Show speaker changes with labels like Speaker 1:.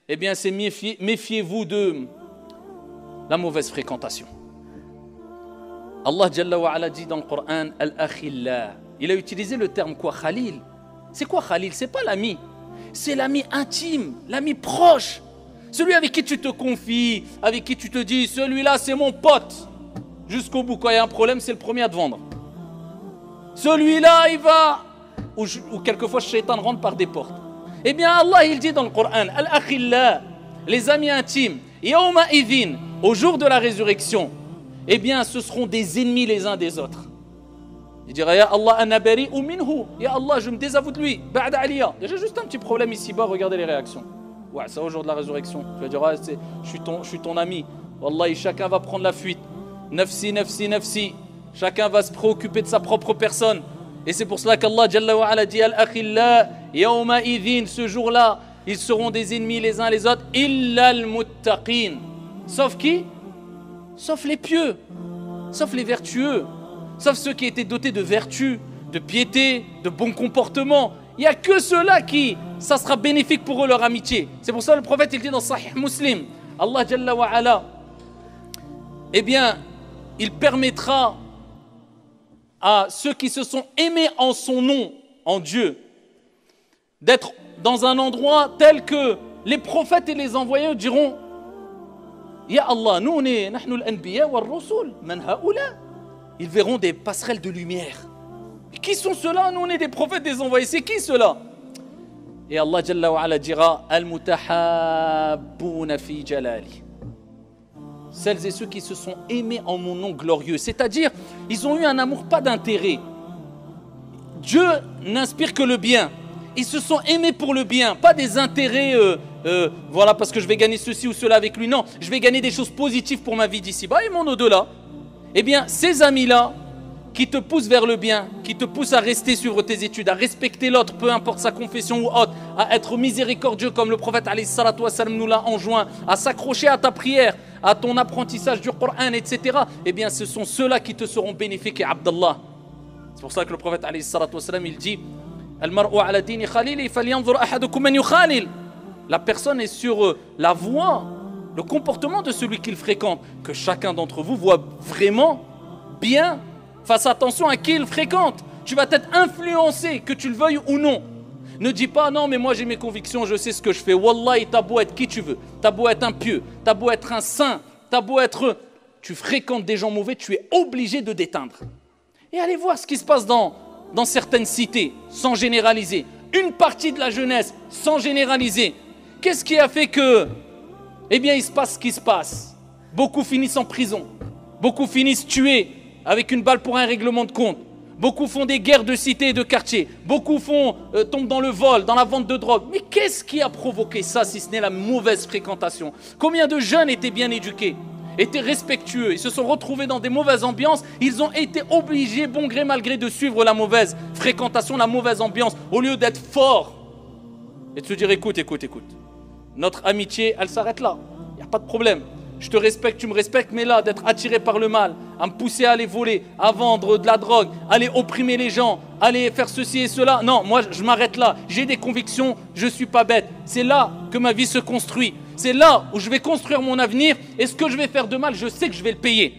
Speaker 1: eh bien c'est méfiez-vous de la mauvaise fréquentation. Allah Jalla wa Ala dit dans le Coran Al-Akhillah. Il a utilisé le terme quoi? Khalil. C'est quoi Khalil? C'est pas l'ami. C'est l'ami intime, l'ami proche. Celui avec qui tu te confies, avec qui tu te dis, celui-là c'est mon pote. Jusqu'au bout, quand il y a un problème, c'est le premier à te vendre. Celui-là, il va... Ou quelquefois, le shaitan rentre par des portes. Eh bien, Allah, il dit dans le Coran, Al-Akhillah, les amis intimes, Yawma idhin, au jour de la résurrection, eh bien, ce seront des ennemis les uns des autres. Il dira, Ya Allah, anabari ou minhu. Ya Allah, je me désavoue de lui. Ba'da aliya. Déjà, juste un petit problème ici-bas, regardez les réactions. Ouais, c'est au jour de la résurrection. Tu vas dire, ah, je suis ton ami. Wallahi, chacun va prendre la fuite. Nafsi, nafsi, nafsi. Chacun va se préoccuper de sa propre personne. Et c'est pour cela qu'Allah Jalla wa Ala dit Al-Akhillah, Yawma idhin, ce jour-là, ils seront des ennemis les uns les autres. Illa al-muttaqin. Sauf qui? Sauf les pieux. Sauf les vertueux. Sauf ceux qui étaient dotés de vertu, de piété, de bon comportement. Il n'y a que ceux-là qui, ça sera bénéfique pour eux leur amitié. C'est pour ça que le prophète il dit dans Sahih Muslim, Allah Jalla wa Ala, eh bien, il permettra à ceux qui se sont aimés en son nom, en Dieu, d'être dans un endroit tel que les prophètes et les envoyés diront, Ya Allah, nous on est, nahnu al-anbiya wal-rusul, man haoula. Ils verront des passerelles de lumière. Et qui sont ceux-là? Nous on est des prophètes, des envoyés. C'est qui ceux-là? Et Allah Jalla wa Ala dira Al-mutahabbouna fi jalali. Celles et ceux qui se sont aimés en mon nom glorieux. C'est-à-dire, ils ont eu un amour pas d'intérêt. Dieu n'inspire que le bien. Ils se sont aimés pour le bien, pas des intérêts, voilà, parce que je vais gagner ceci ou cela avec lui. Non, je vais gagner des choses positives pour ma vie d'ici-bas et mon au-delà. Eh bien, ces amis-là, qui te poussent vers le bien, qui te poussent à rester sur tes études, à respecter l'autre, peu importe sa confession ou autre, à être miséricordieux comme le prophète alayhi salatu wassalam nous l'a enjoint, à s'accrocher à ta prière, à ton apprentissage du Coran, etc. Eh bien, ce sont ceux-là qui te seront bénéfiques, Abdallah. C'est pour ça que le prophète alayhi salatu wassalam, il dit Al-mar'u ala dini khalili falyanzur ahadukum man yukhalil. La personne est sur la voie, le comportement de celui qu'il fréquente. Que chacun d'entre vous voit vraiment bien. Fasse attention à qui il fréquente. Tu vas être influencé, que tu le veuilles ou non. Ne dis pas non, mais moi j'ai mes convictions, je sais ce que je fais. Wallahi, t'as beau être qui tu veux. T'as beau être un pieux, t'as beau être un saint, t'as beau être. Tu fréquentes des gens mauvais, tu es obligé de d'éteindre. Et allez voir ce qui se passe dans certaines cités, sans généraliser. Une partie de la jeunesse, sans généraliser. Qu'est-ce qui a fait que. Eh bien, il se passe ce qui se passe. Beaucoup finissent en prison. Beaucoup finissent tués avec une balle pour un règlement de compte. Beaucoup font des guerres de cité et de quartier. Beaucoup tombent dans le vol, dans la vente de drogue. Mais qu'est-ce qui a provoqué ça si ce n'est la mauvaise fréquentation? Combien de jeunes étaient bien éduqués, étaient respectueux, ils se sont retrouvés dans des mauvaises ambiances, ils ont été obligés, bon gré mal gré, de suivre la mauvaise fréquentation, la mauvaise ambiance, au lieu d'être forts et de se dire écoute, notre amitié, elle s'arrête là, il n'y a pas de problème. Je te respecte, tu me respectes, mais là, d'être attiré par le mal, à me pousser à aller voler, à vendre de la drogue, à aller opprimer les gens, à aller faire ceci et cela. Non, moi, je m'arrête là. J'ai des convictions, je ne suis pas bête. C'est là que ma vie se construit. C'est là où je vais construire mon avenir. Et ce que je vais faire de mal, je sais que je vais le payer.